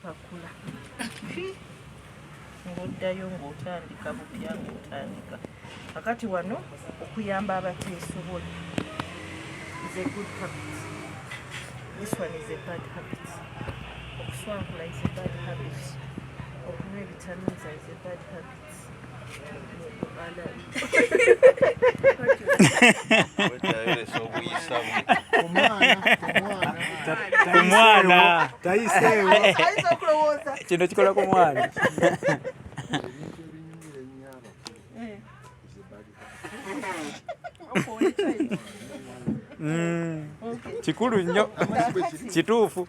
n'opakula ng'oddayo ng'otandika bupya ng'otandika. Kakati wano okuyamba abateesobola is a good habit. This one is a bad habit. Okuswankula is a bad habit. Okunywa ebitamiiza is a bad habit. Kumwana kino kikola ku mwana kikulu nnyo kituufu.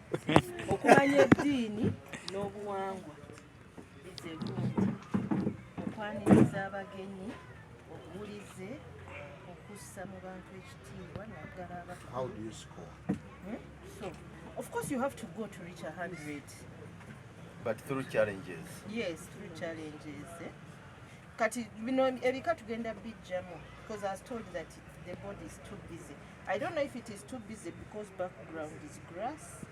Okumanya eddiini n'obuwangwa bize bulungi, okwaniriza abagenyi, obuwulize, okussa mu bantu ekitiibwa naddala abato. How do you score? So, of course you have to go to reach 100. But through challenges. Yes, through challenges. Kati bino ebika tugenda bijjamu because I was told that the body is too busy. I don't know if it is too busy because background is grass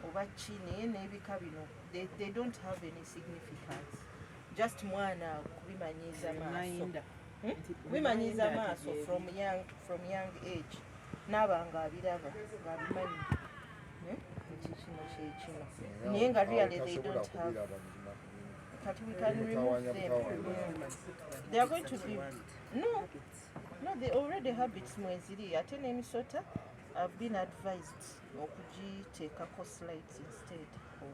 oba chini n'ebika bino they don't have any significance. Just mwana kubimanyiza maaso. Kubimanyiza maaso from young age. Nabanga abiraba ngabimanyi. Naye nga really they don't have. But we can remove them. They are going to be no, they already habits mweziri. Ate n'emisota I've been advised okugiteekako slides instead of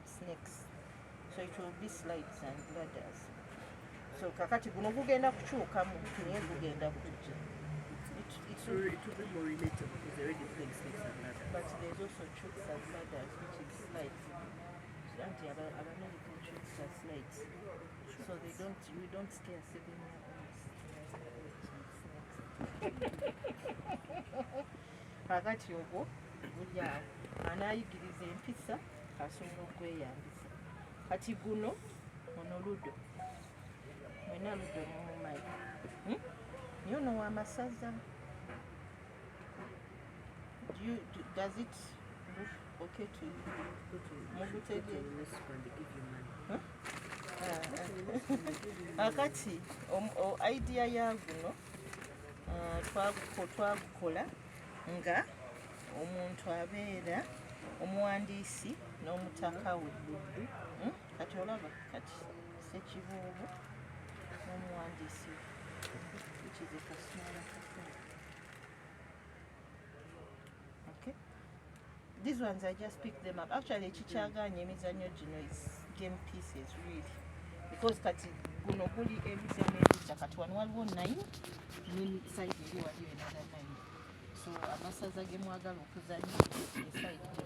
snakes. So it will be slides and ladders. So kakati guno gugenda kukyukamu naye gugenda kujja. It will be more relatable because they're already playing snakes and ladders. But there's also tricks and ladders, which is slides. American tricks are slides. So we don't scare 7-year-olds. Kakati ogwo guli awo anaayigiriza empisa asobola okweyambisa. Kati guno ono ludo mwena ludo mumumanyi naye ono w'amasaza. Does it look okay to you? Akati idea ya guno twagukola nga omuntu abeera omuwandiisi n'omutaka we. Kati olaba kati Ssekiboobo n'omuwandiisi which is a smaller cafe. Okay, these ones I just picked them up. Actually ekikyagaanya emizannyo gino is game pieces really because kati guno guli emizannyo ebita kati wano waliwo 9 ne side eri waliwo another 9. So amasaza ge mwagala okuzannya eside